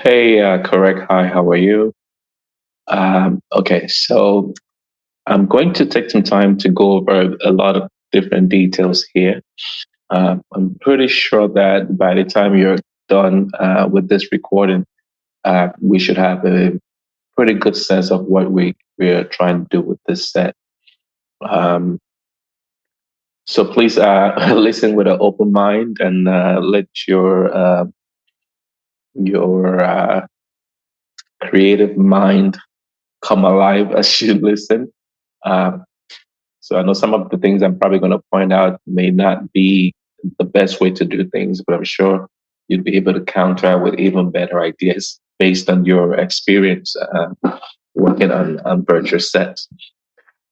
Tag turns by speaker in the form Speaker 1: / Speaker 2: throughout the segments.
Speaker 1: Hey, correct. Hi, how are you? Okay, so I'm going to take some time to go over a lot of different details here. I'm pretty sure that by the time you're done with this recording, we should have a pretty good sense of what we're trying to do with this set. Um, so please listen with an open mind and let your creative mind come alive as you listen. Um, So I know some of the things I'm probably going to point out may not be the best way to do things, but I'm sure you'd be able to counter with even better ideas based on your experience working on virtual sets.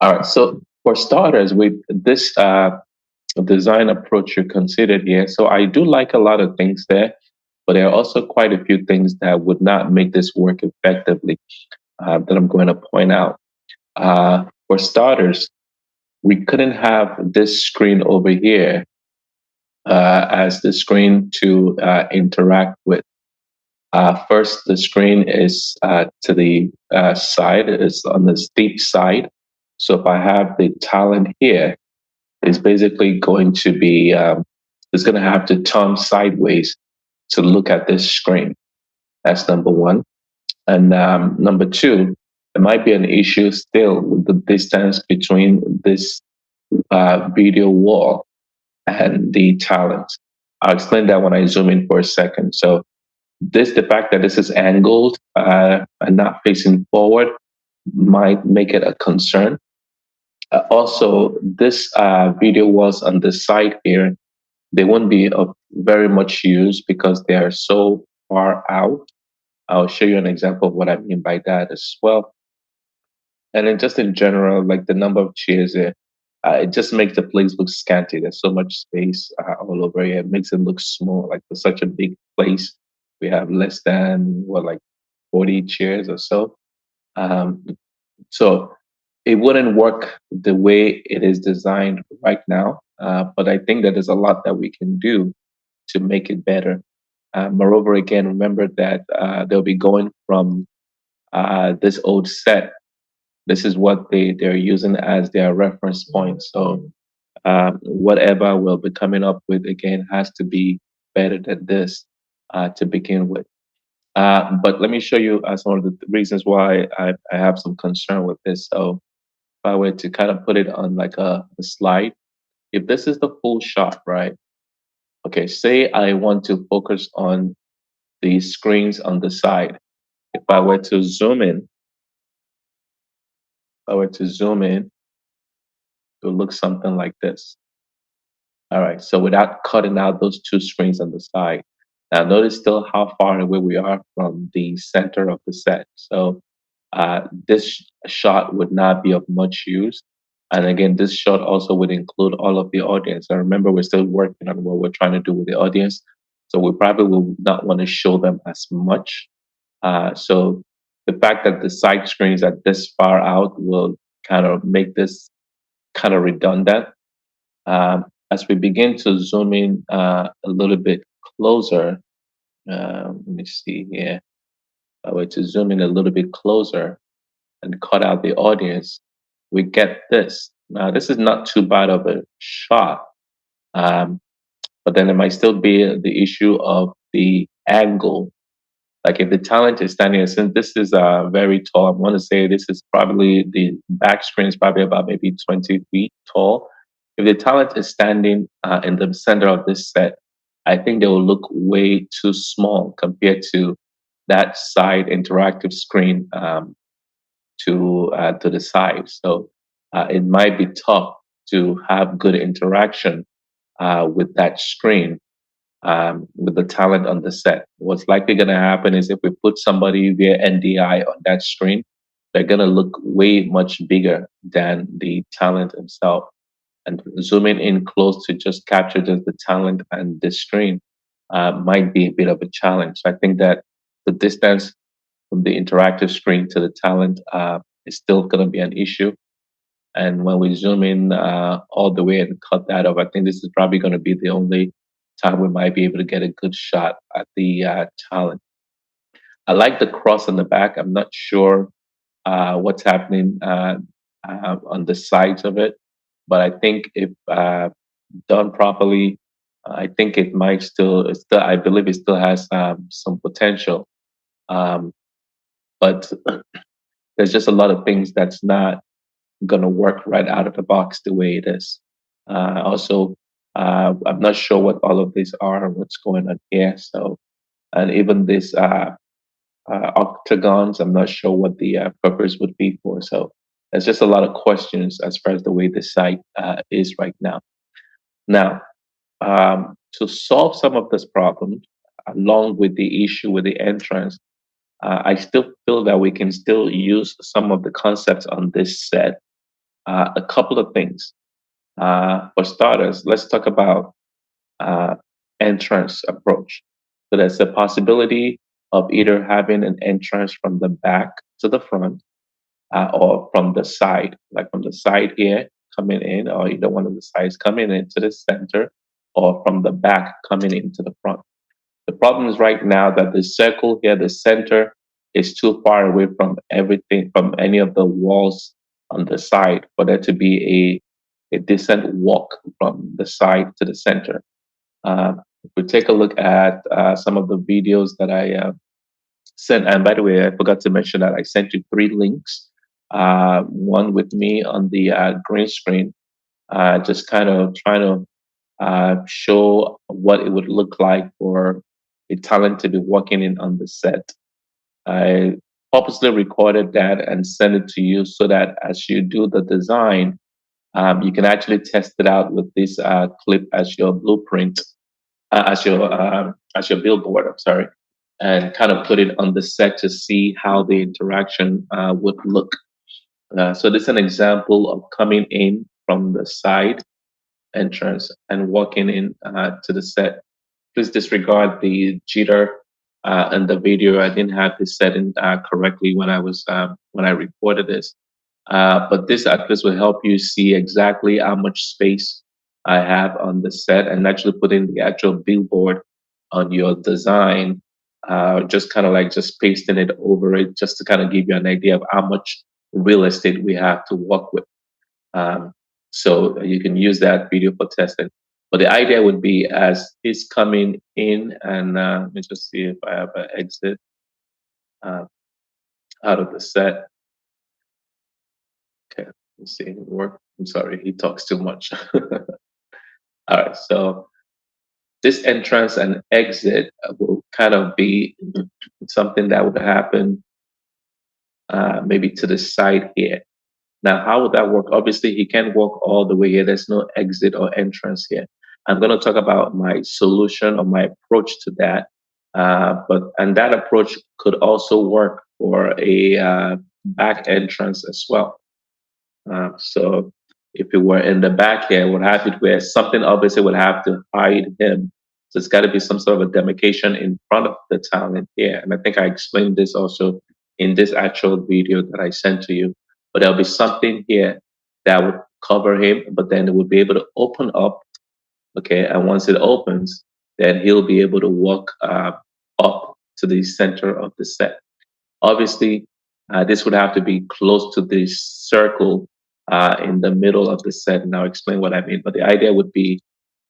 Speaker 1: All right. So for starters, with this design approach you considered here, so I do like a lot of things there, but there are also quite a few things that would not make this work effectively that I'm going to point out. For starters, we couldn't have this screen over here as the screen to interact with. First, the screen is to the side, it's on the steep side. So if I have the talent here, it's basically going to be, it's going to have to turn sideways to look at this screen. That's number one. And number two, there might be an issue still with the distance between this video wall and the talent. I'll explain that when I zoom in for a second. So the fact that this is angled and not facing forward might make it a concern. Also, this video was on the side here. They won't be of very much use because they are so far out. I'll show you an example of what I mean by that as well. And then just in general, like the number of chairs there, it just makes the place look scanty. There's so much space all over here. It makes it look small. Like for such a big place, we have less than like 40 chairs or so. Um, so it wouldn't work the way it is designed right now. But I think that there's a lot that we can do to make it better. Moreover, again, remember that they'll be going from this old set. This is what they're using as their reference point. So whatever we'll be coming up with again has to be better than this to begin with. But let me show you some of the reasons why I have some concern with this. So if I were to kind of put it on like a slide, if this is the full shot, right? Okay, say I want to focus on the screens on the side. If I were to zoom in, if I were to zoom in, it would look something like this. All right. So without cutting out those two screens on the side. Now notice still how far away we are from the center of the set. So this shot would not be of much use. And again, this shot also would include all of the audience. And remember, we're still working on what we're trying to do with the audience. So we probably will not want to show them as much. So the fact that the side screens are this far out will kind of make this kind of redundant. As we begin to zoom in a little bit closer, let me see here. I were to zoom in a little bit closer and cut out the audience, we get this. Now, this is not too bad of a shot, um, but then there might still be the issue of the angle. Like if the talent is standing, since this is very tall, I want to say this is probably the back screen is probably about maybe 20 feet tall. If the talent is standing in the center of this set, I think they will look way too small compared to that side interactive screen to the side. So it might be tough to have good interaction with that screen with the talent on the set. What's likely going to happen is if we put somebody via NDI on that screen, they're going to look way much bigger than the talent himself. And zooming in close to just capture just the talent and the screen might be a bit of a challenge. So I think that the distance from the interactive screen to the talent is still going to be an issue. And when we zoom in all the way and cut that off, I think this is probably going to be the only time we might be able to get a good shot at the talent. I like the cross on the back. I'm not sure what's happening on the sides of it, but I think if done properly, I think it might still, I believe it still has some potential. Um, but there's just a lot of things that's not going to work right out of the box the way it is. Also, I'm not sure what all of these are, what's going on here. So, and even this octagons, I'm not sure what the purpose would be for. So, there's just a lot of questions as far as the way the site is right now. Now, to solve some of this problem, along with the issue with the entrance, I still feel that we can still use some of the concepts on this set. A couple of things. For starters, let's talk about uh, entrance approach. So there's a possibility of either having an entrance from the back to the front or from the side, like from the side here coming in, or either one of the sides coming into the center, or from the back coming into the front. The problem is right now that the circle here, the center, is too far away from everything, from any of the walls on the side for there to be a decent walk from the side to the center. If we take a look at some of the videos that I sent, and by the way, I forgot to mention that I sent you three links. One with me on the green screen, just kind of trying to show what it would look like for a talent to be working in on the set. I purposely recorded that and sent it to you so that as you do the design, you can actually test it out with this clip as your blueprint, as your billboard. I'm sorry, and kind of put it on the set to see how the interaction would look. So this is an example of coming in from the side entrance and walking in to the set. Please disregard the jitter in the video. I didn't have this setting correctly when I recorded this. But this at least will help you see exactly how much space I have on the set and actually put in the actual billboard on your design. Just kind of like just pasting it over it, just to kind of give you an idea of how much real estate we have to work with. Um, so you can use that video for testing. But the idea would be as he's coming in, and let me just see if I have an exit uh, out of the set. Okay, let's see it work. I'm sorry, he talks too much. All right, so this entrance and exit will kind of be something that would happen maybe to the side here. Now, how would that work? Obviously, he can't walk all the way here. There's no exit or entrance here. I'm going to talk about my solution or my approach to that. And that approach could also work for a back entrance as well. So if it were in the back here, would have it where something obviously would have to hide him. So it's got to be some sort of a demarcation in front of the talent here. And I think I explained this also in this actual video that I sent to you. But there'll be something here that would cover him, but then it would be able to open up. Okay. And once it opens, then he'll be able to walk up to the center of the set. Obviously, this would have to be close to this circle in the middle of the set, and I'll explain what I mean. But the idea would be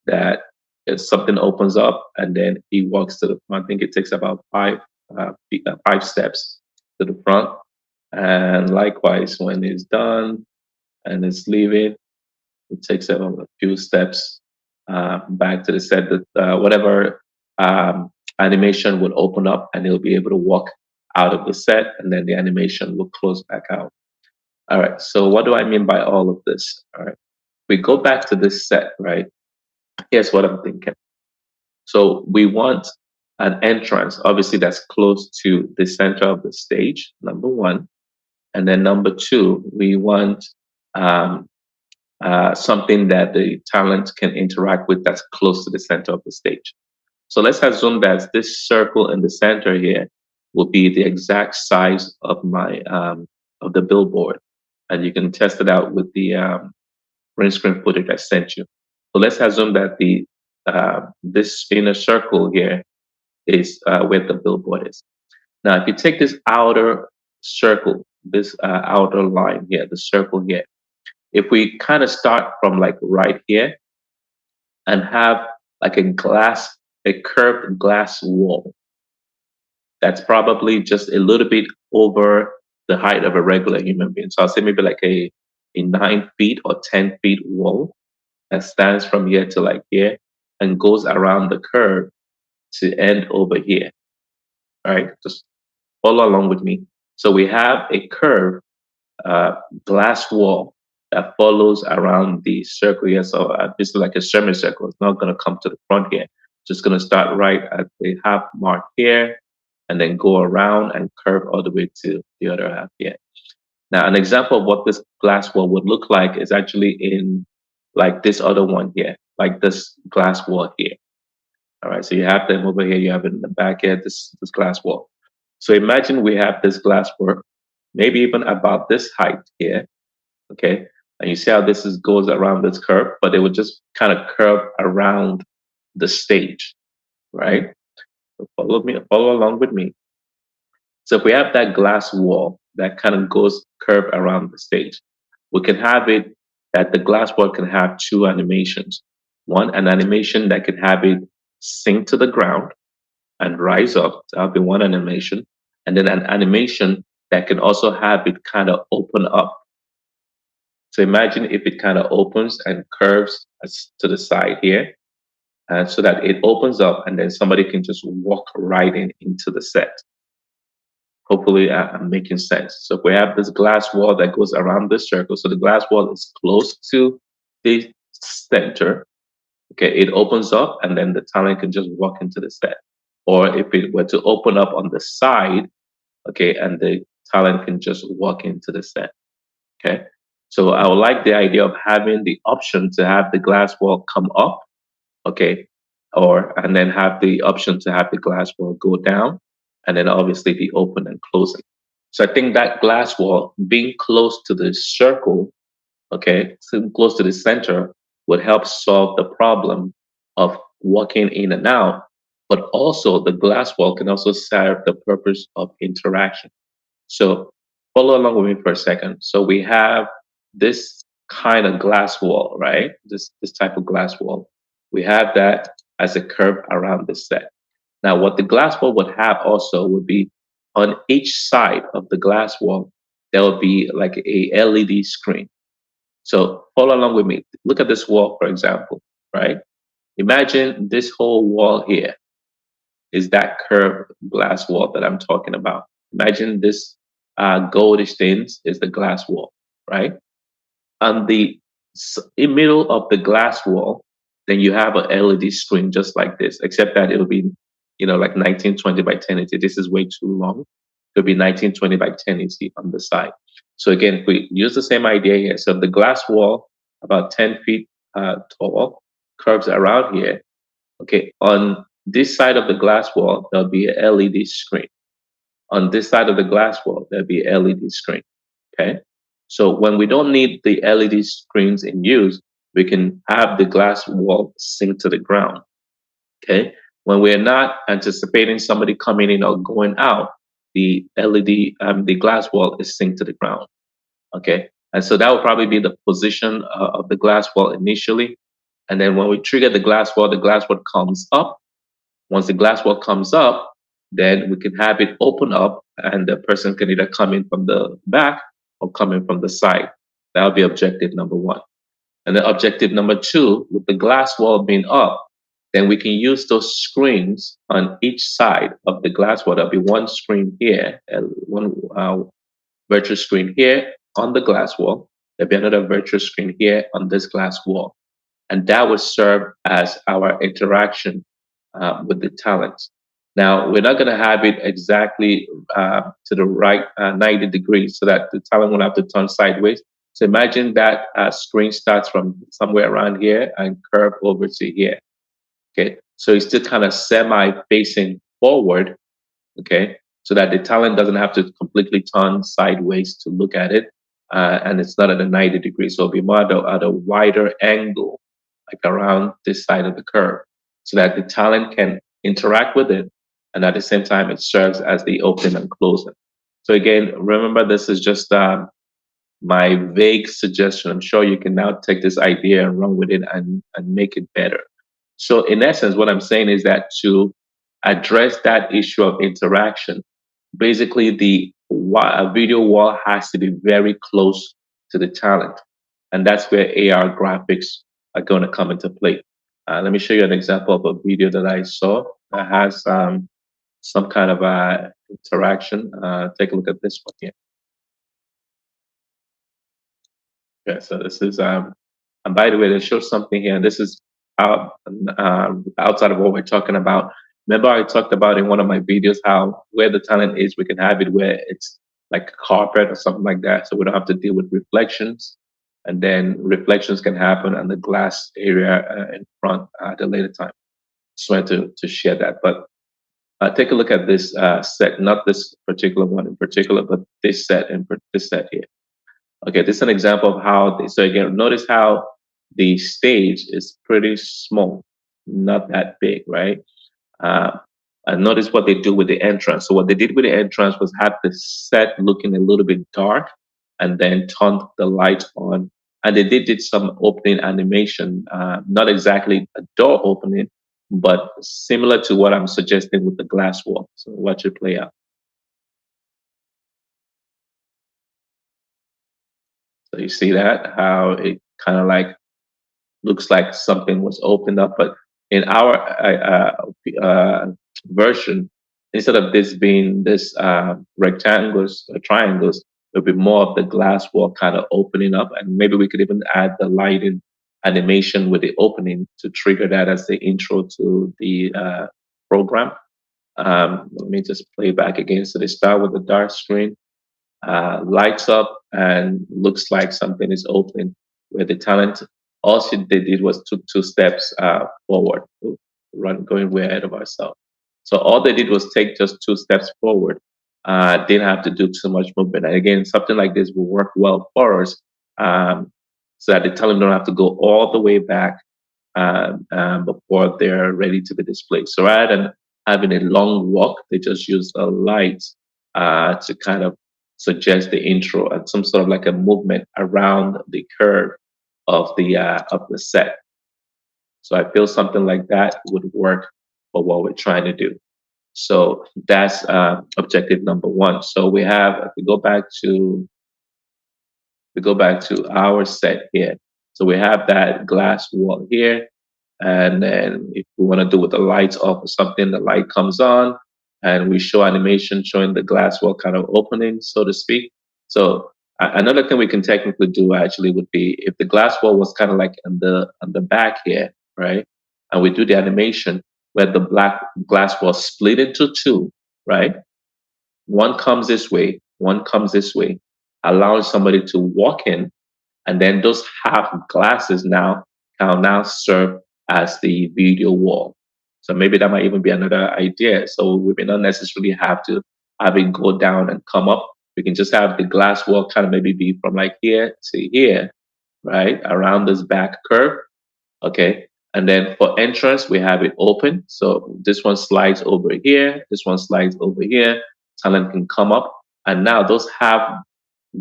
Speaker 1: that if something opens up and then he walks to the front, I think it takes about 5 steps to the front. And likewise, when it's done and it's leaving, it takes a few steps back to the set. That whatever animation would open up, and he'll be able to walk out of the set, and then the animation will close back out. All right. So what do I mean by all of this? All right. We go back to this set, right? Here's what I'm thinking. So we want an entrance, obviously, that's close to the center of the stage, number one. And then number two, we want um, something that the talent can interact with that's close to the center of the stage. So let's assume that this circle in the center here will be the exact size of my of the billboard, and you can test it out with the print screen footage I sent you. So let's assume that the this inner circle here is where the billboard is. Now, if you take this outer circle, this outer line here, the circle here, if we kind of start from like right here and have like a curved glass wall that's probably just a little bit over the height of a regular human being. So I'll say maybe like a 9 feet or 10 feet wall that stands from here to like here and goes around the curve to end over here. All right, just follow along with me. So we have a curved uh, glass wall that follows around the circle here. So this is like a semicircle. It's not going to come to the front here. Just going to start right at the half mark here and then go around and curve all the way to the other half here. Now, an example of what this glass wall would look like is actually in like this other one here, like this glass wall here. All right, so you have them over here, you have it in the back here, this glass wall. So imagine we have this glass wall, maybe even about this height here, okay? And you see how goes around this curve, but it would just kind of curve around the stage, right? So follow along with me. So if we have that glass wall that kind of goes curve around the stage, we can have it that the glass wall can have two animations. One, an animation that can have it sink to the ground and rise up. So that'll be one animation. And then an animation that can also have it kind of open up. So imagine if it kind of opens and curves to the side here, and so that it opens up and then somebody can just walk right into the set. Hopefully, I'm making sense. So if we have this glass wall that goes around this circle, so the glass wall is close to the center. Okay, it opens up and then the talent can just walk into the set. Or if it were to open up on the side, okay, and the talent can just walk into the set. Okay. So I would like the idea of having the option to have the glass wall come up, okay, and then have the option to have the glass wall go down, and then obviously the open and closing. So I think that glass wall being close to the circle, okay, so close to the center, would help solve the problem of walking in and out. But also, the glass wall can also serve the purpose of interaction. So follow along with me for a second. So we have this kind of glass wall, right? This type of glass wall. We have that as a curve around the set. Now, what the glass wall would have also would be on each side of the glass wall, there will be like a LED screen. So follow along with me. Look at this wall, for example, right? Imagine this whole wall here is that curved glass wall that I'm talking about. Imagine this goldish things is the glass wall, right? On the in middle of the glass wall, then you have a LED screen just like this, except that it'll be, like 1920 by 1080. This is way too long. It'll be 1920 by 1080 on the side. So again, if we use the same idea here, so the glass wall, about 10 feet tall, curves around here. Okay, on this side of the glass wall, there'll be a LED screen. On this side of the glass wall, there'll be a LED screen. Okay. So when we don't need the LED screens in use, we can have the glass wall sink to the ground. Okay. When we're not anticipating somebody coming in or going out, the the glass wall is sink to the ground. Okay. And so that will probably be the position of the glass wall initially. And then when we trigger the glass wall comes up. Once the glass wall comes up, then we can have it open up and the person can either come in from the back or come in from the side. That'll be objective number one. And then objective number two, with the glass wall being up, then we can use those screens on each side of the glass wall. There'll be one screen here, and one virtual screen here on the glass wall. There'll be another virtual screen here on this glass wall. And that would serve as our interaction with the talents. Now, we're not going to have it exactly to the right 90 degrees so that the talent will have to turn sideways. So imagine that screen starts from somewhere around here and curve over to here. Okay, so it's still kind of semi-facing forward, okay, so that the talent doesn't have to completely turn sideways to look at it, and it's not at a 90 degrees, so it'll be more at a wider angle, like around this side of the curve, so that the talent can interact with it, and at the same time, it serves as the opening and closing. So again, remember this is just my vague suggestion. I'm sure you can now take this idea and run with it and make it better. So, in essence, what I'm saying is that to address that issue of interaction, basically a video wall has to be very close to the talent. And that's where AR graphics are going to come into play. Let me show you an example of a video that I saw that has some kind of interaction. Take a look at this one here. Okay, so this is and by the way, they show something here. This is out outside of what we're talking about. Remember, I talked about in one of my videos how where the talent is, we can have it where it's like a carpet or something like that, so we don't have to deal with reflections. And then reflections can happen on the glass area in front at a later time. Just wanted to share that. But take a look at this set, not this particular one in particular, but this set here. Okay, this is an example of how, so again, notice how the stage is pretty small, not that big, right? Uh, and notice what they do with the entrance. So what they did with the entrance was have the set looking a little bit dark and then turn the light on. And they did some opening animation, not exactly a door opening, but similar to what I'm suggesting with the glass wall. So watch it play out. So you see that, how it kind of like looks like something was opened up. But in our version, instead of this being this rectangles or triangles, it'll be more of the glass wall kind of opening up. And maybe we could even add the lighting animation with the opening to trigger that as the intro to the program. Let me just play back again. So they start with the dark screen, lights up, and looks like something is open where the talent, all they did was took two steps forward, going way ahead of ourselves. So all they did was take just two steps forward. Didn't have to do too much movement. And again, something like this will work well for us, so that the talent don't have to go all the way back before they're ready to be displayed. So rather than having a long walk, they just use a light to kind of suggest the intro and some sort of like a movement around the curve of the set. So I feel something like that would work for what we're trying to do. So that's objective number one. So we have, if we go back to our set here. So we have that glass wall here. And then if we want to do with the lights off or something, the light comes on and we show animation showing the glass wall kind of opening, so to speak. So another thing we can technically do actually would be if the glass wall was kind of like on the back here, right? And we do the animation where the black glass wall split into two, right? One comes this way, one comes this way, allowing somebody to walk in, and then those half glasses now can now serve as the video wall. So maybe that might even be another idea. So we may not necessarily have to have it go down and come up. We can just have the glass wall kind of maybe be from like here to here, right? Around this back curve. Okay. And then for entrance, we have it open. So this one slides over here. This one slides over here. Talent can come up. And now those half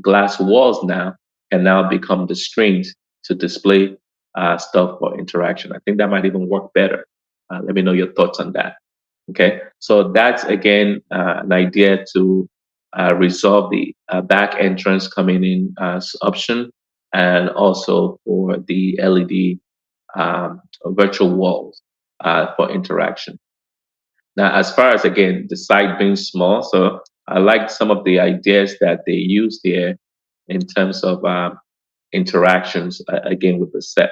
Speaker 1: glass walls now can now become the screens to display stuff for interaction. I think that might even work better. Let me know your thoughts on that. Okay, so that's again an idea to resolve the back entrance coming in as option, and also for the LED virtual walls for interaction. Now, as far as again the site being small, so I like some of the ideas that they use here in terms of interactions again with the set.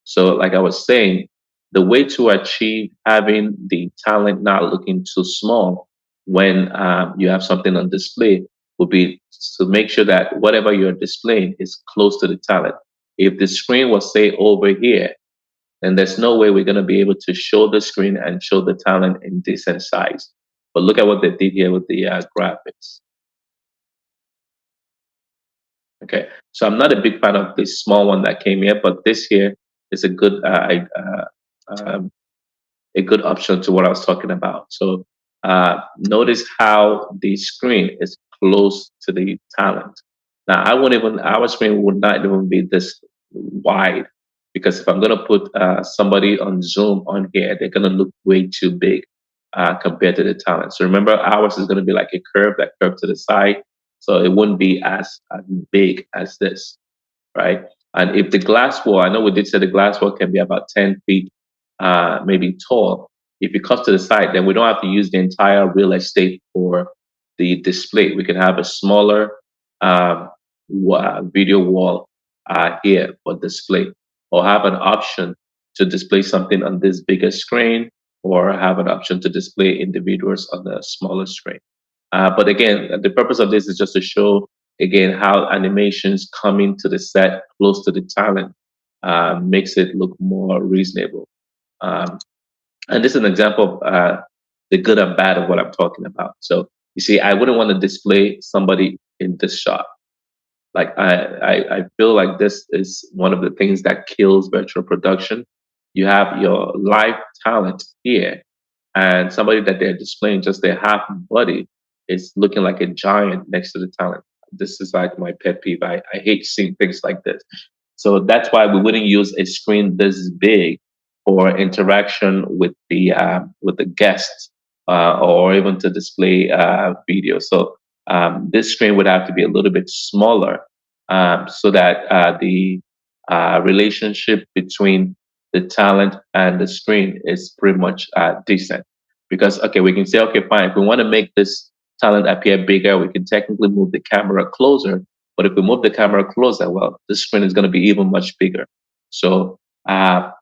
Speaker 1: So, like I was saying, the way to achieve having the talent not looking too small when you have something on display would be to make sure that whatever you're displaying is close to the talent. If the screen was, say, over here, then there's no way we're going to be able to show the screen and show the talent in decent size. But look at what they did here with the graphics. Okay, so I'm not a big fan of this small one that came here, but this here is um, a good option to what I was talking about. So Notice how the screen is close to the talent. Now, I wouldn't even, our screen would not even be this wide because if I'm going to put somebody on Zoom on here, they're going to look way too big compared to the talent. So remember, ours is going to be like a curve, that curve to the side. So it wouldn't be as big as this, right? And if the glass wall, I know we did say the glass wall can be about 10 feet, maybe tall. If it comes to the side, then we don't have to use the entire real estate for the display. We can have a smaller um, video wall here for display, or have an option to display something on this bigger screen, or have an option to display individuals on the smaller screen. But again, the purpose of this is just to show again how animations coming to the set close to the talent makes it look more reasonable. Um, and this is an example of the good and bad of what I'm talking about. So you see, I wouldn't want to display somebody in this shot. Like I feel like this is one of the things that kills virtual production. You have your live talent here, and somebody that they're displaying just their half body is looking like a giant next to the talent. This is like my pet peeve. I hate seeing things like this. So that's why we wouldn't use a screen this big for interaction with the guests or even to display video. So this screen would have to be a little bit smaller so that the relationship between the talent and the screen is pretty much decent. Because okay, we can say okay, fine. If we want to make this talent appear bigger, we can technically move the camera closer. But if we move the camera closer, well, the screen is going to be even much bigger. So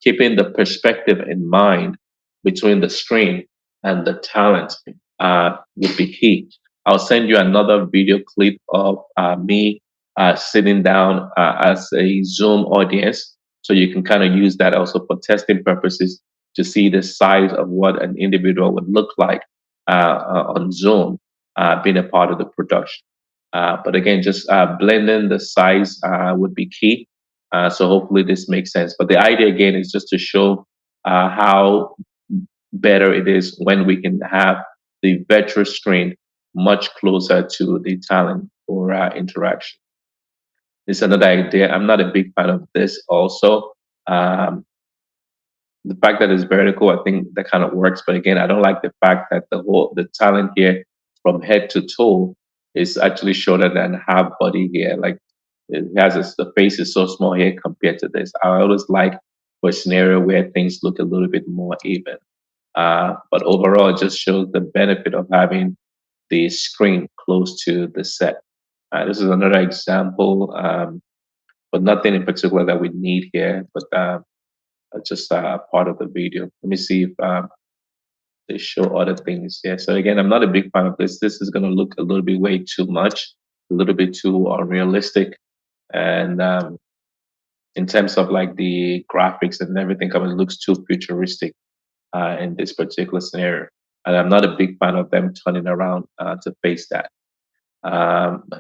Speaker 1: keeping the perspective in mind between the screen and the talent would be key. I'll send you another video clip of me sitting down as a Zoom audience. So you can kind of use that also for testing purposes to see the size of what an individual would look like on Zoom being a part of the production. But again, just blending the size would be key. So hopefully this makes sense. But the idea again is just to show how better it is when we can have the virtual screen much closer to the talent for interaction. It's another idea. I'm not a big fan of this also. Um, the fact that it's vertical, I think that kind of works. But again, I don't like the fact that the talent here from head to toe is actually shorter than half body here. Like it has the face is so small here compared to this. I always like for a scenario where things look a little bit more even. But overall, it just shows the benefit of having the screen close to the set. This is another example, but nothing in particular that we need here. But just part of the video. Let me see if they show other things here. So again, I'm not a big fan of this. This is going to look a little bit way too much, a little bit too unrealistic. And in terms of like the graphics and everything, it looks too futuristic in this particular scenario. And I'm not a big fan of them turning around to face that.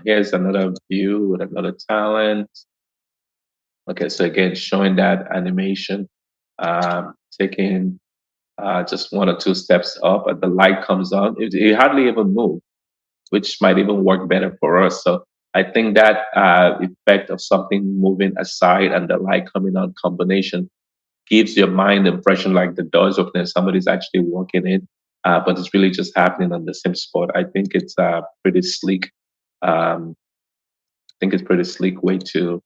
Speaker 1: Here's another view with another talent. Okay, so again, showing that animation, taking just one or two steps up, and the light comes on. It hardly even moves, which might even work better for us. So I think that effect of something moving aside and the light coming on combination gives your mind the impression like the doors open and somebody's actually walking in, but it's really just happening on the same spot. I think it's pretty sleek. Um, I think it's pretty sleek way to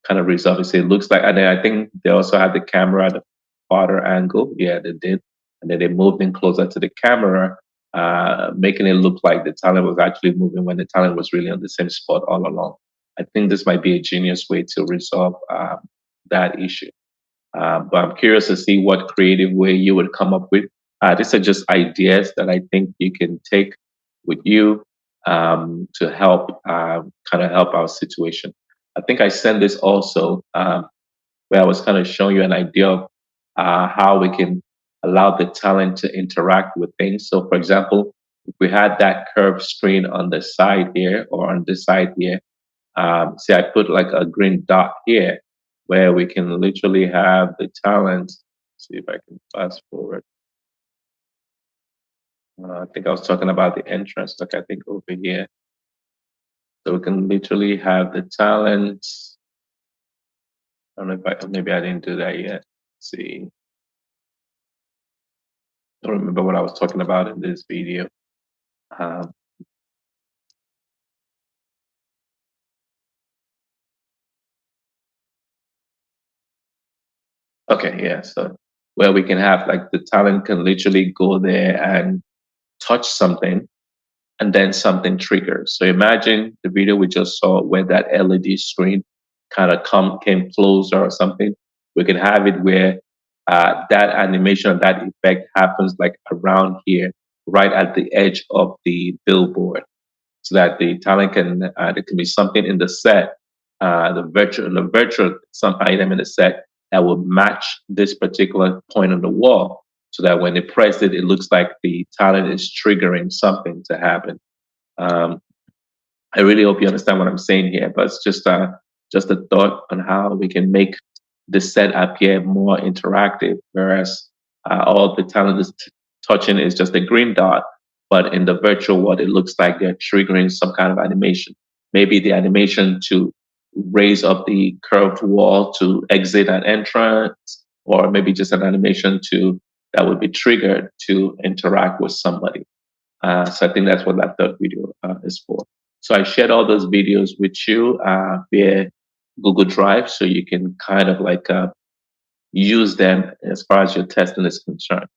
Speaker 1: kind of resolve it. So it looks like, and then I think they also had the camera at the farther angle. Yeah, they did. And then they moved in closer to the camera, making it look like the talent was actually moving when the talent was really on the same spot all along. I think this might be a genius way to resolve that issue. But I'm curious to see what creative way you would come up with. These are just ideas that I think you can take with you to help kind of help our situation. I think I sent this also where I was kind of showing you an idea of how we can allow the talent to interact with things. So, for example, if we had that curved screen on the side here or on this side here, see, I put like a green dot here where we can literally have the talent. See if I can fast forward. I think I was talking about the entrance. Look, I think over here. So we can literally have the talent. I don't know if maybe I didn't do that yet. Let's see. I don't remember what I was talking about in this video. Um, okay, yeah. So where we can have like the talent can literally go there and touch something and then something triggers. So imagine the video we just saw where that LED screen kind of came closer or something. We can have it where that animation, that effect happens like around here, right at the edge of the billboard, so that the talent can there can be something in the set, the virtual some item in the set that will match this particular point on the wall, so that when they press it, it looks like the talent is triggering something to happen. Um, I really hope you understand what I'm saying here, but it's just a thought on how we can make the set appear more interactive, whereas all the talent is touching is just a green dot, but in the virtual world, it looks like they're triggering some kind of animation. Maybe the animation to raise up the curved wall to exit an entrance, or maybe just an animation to that would be triggered to interact with somebody. So I think that's what that third video is for. So I shared all those videos with you via Google Drive, so you can kind of like use them as far as your testing is concerned.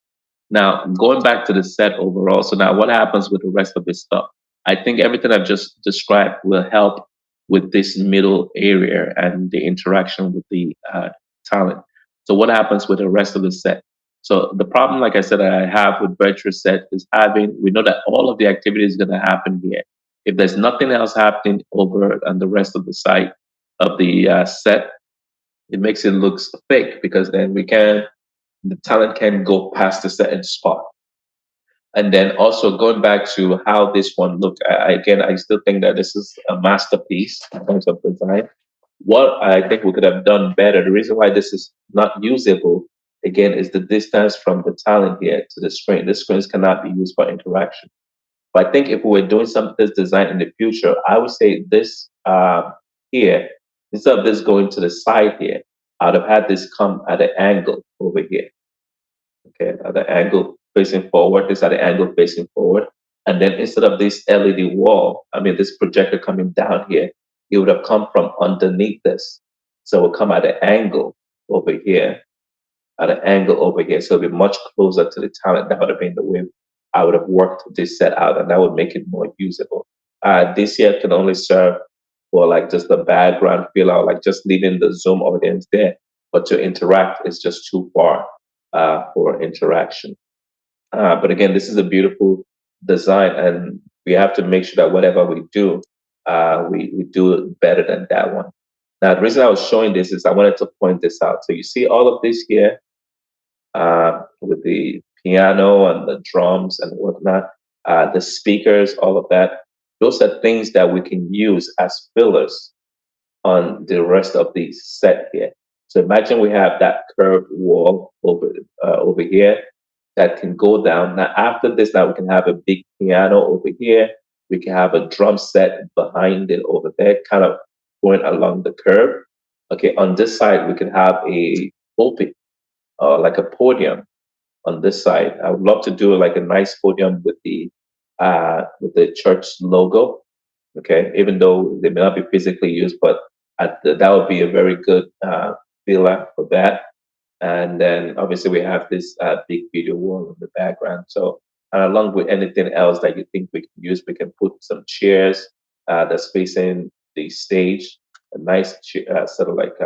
Speaker 1: Now, going back to the set overall, so now what happens with the rest of this stuff? I think everything I've just described will help with this middle area and the interaction with the talent. So, what happens with the rest of the set? So, the problem, like I said, that I have with virtual set is we know that all of the activity is going to happen here. If there's nothing else happening over on the rest of the site of the set, it makes it look fake because then the talent can go past a certain spot. And then also going back to how this one looked, again, I still think that this is a masterpiece in terms of design. What I think we could have done better, the reason why this is not usable, again, is the distance from the talent here to the screen. The screens cannot be used for interaction. But I think if we were doing some of this design in the future, I would say this here, instead of this going to the side here, I would have had this come at an angle over here. Okay, at the angle facing forward, this at the angle facing forward. And then instead of this LED wall, I mean, this projector coming down here, it would have come from underneath this. So it will come at an angle over here, at an angle over here. So it'll be much closer to the talent. That would have been the way I would have worked this set out, and that would make it more usable. This here can only serve for like just the background feel out, like just leaving the Zoom audience there. But to interact is just too far for interaction. But again, this is a beautiful design, and we have to make sure that whatever we do, we do it better than that one. Now, the reason I was showing this is I wanted to point this out. So you see all of this here with the piano and the drums and whatnot, the speakers, all of that. Those are things that we can use as fillers on the rest of the set here. So imagine we have that curved wall over here that can go down. Now after this, now we can have a big piano over here. We can have a drum set behind it over there, kind of going along the curve. Okay, on this side we can have a pulpit, like a podium on this side. I would love to do like a nice podium with the church logo. Okay, even though they may not be physically used, but that would be a very good filler for that. And then obviously we have this big video wall in the background. So along with anything else that you think we can use, we can put some chairs that's facing the stage, a nice sort of like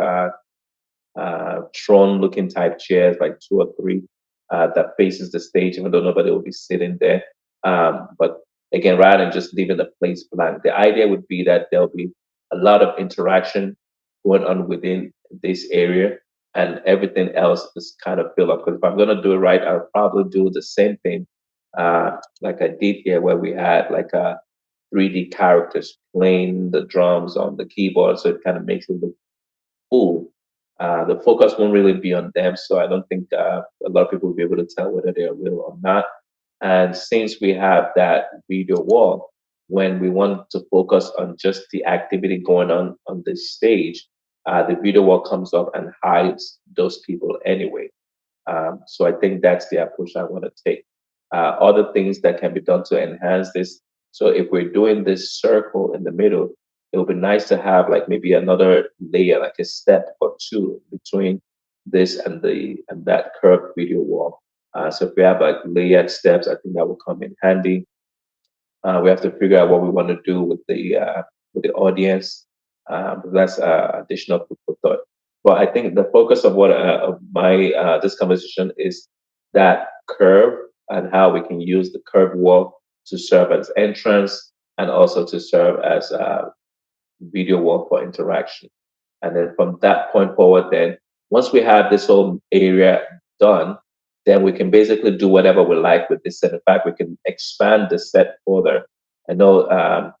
Speaker 1: throne looking type chairs, like two or three that faces the stage, even though nobody will be sitting there. But again, rather than just leaving the place blank, the idea would be that there'll be a lot of interaction going on within this area, and everything else is kind of fill up. Because if I'm going to do it right, I'll probably do the same thing like I did here, where we had like 3D characters playing the drums on the keyboard, so it kind of makes it look cool. The focus won't really be on them, so I don't think a lot of people will be able to tell whether they are real or not. And since we have that video wall, when we want to focus on just the activity going on this stage, the video wall comes up and hides those people anyway. So I think that's the approach I want to take. Other things that can be done to enhance this. So if we're doing this circle in the middle, it would be nice to have like maybe another layer, like a step or two between this and the and that curved video wall. So if we have like layered steps, I think that will come in handy. We have to figure out what we want to do with the audience. But that's additional food for thought. But I think the focus of what of my this conversation is that curve and how we can use the curve wall to serve as entrance and also to serve as video wall for interaction. And then from that point forward, then once we have this whole area done, then we can basically do whatever we like with this set. In fact, we can expand the set further. I know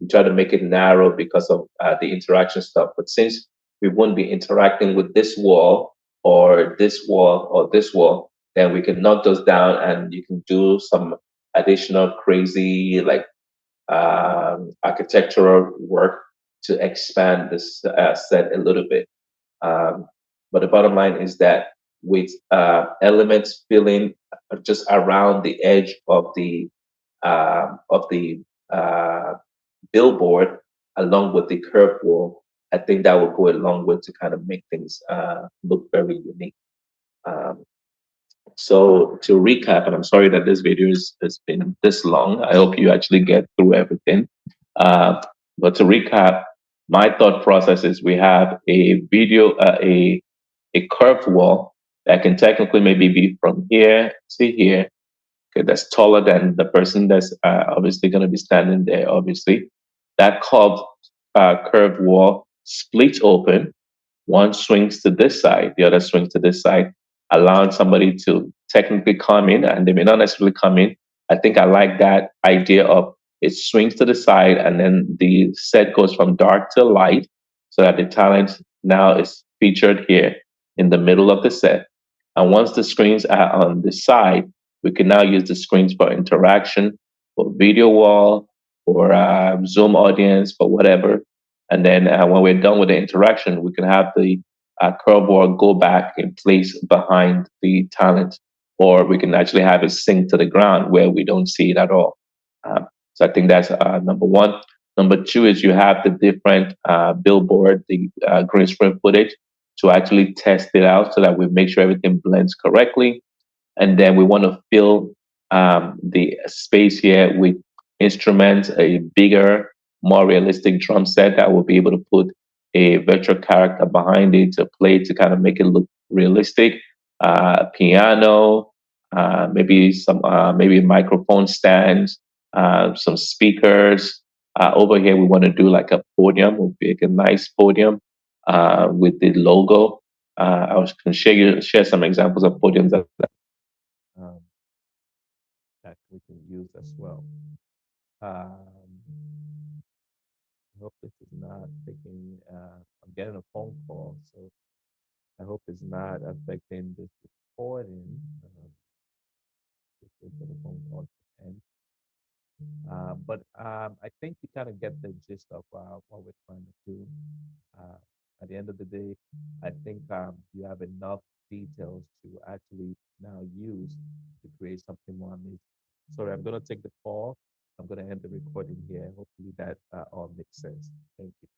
Speaker 1: we try to make it narrow because of the interaction stuff, but since we won't be interacting with this wall or this wall or this wall, then we can knock those down and you can do some additional crazy like architectural work to expand this set a little bit. Um, but the bottom line is that with elements filling just around the edge of the uh, billboard, along with the curve wall, I think that will go a long way to kind of make things look very unique. Um, so to recap, and I'm sorry that this video has been this long. I hope you actually get through everything. Uh, but to recap, my thought process is we have a video, a curved wall that can technically maybe be from here to here. Okay, that's taller than the person that's obviously going to be standing there. Obviously, that curved wall splits open, one swings to this side, the other swings to this side, allowing somebody to technically come in, and they may not necessarily come in. I think I like that idea of it swings to the side, and then the set goes from dark to light, so that the talent now is featured here in the middle of the set. And once the screens are on the side, we can now use the screens for interaction, for video wall, for Zoom audience, for whatever. And then when we're done with the interaction, we can have the curveball go back in place behind the talent, or we can actually have it sink to the ground where we don't see it at all. So I think that's number one. Number two is you have the different billboard, the green screen footage to actually test it out so that we make sure everything blends correctly, and then we want to fill the space here with instruments, a bigger, more realistic drum set that will be able to put a virtual character behind it to play to kind of make it look realistic. Piano, maybe microphone stands, some speakers. Over here, we want to do like a podium. We'll make a nice podium with the logo. Can share some examples of podiums
Speaker 2: um, that we can use as well. I hope this is not taking. I'm getting a phone call, so I hope it's not affecting this recording. Just wait for the phone call to end. But I think you kind of get the gist of what we're trying to do. Uh, at the end of the day, I think you have enough details to actually now use to create something more amazing. Sorry, I'm going to take the call. I'm going to end the recording here. Hopefully that all makes sense. Thank you.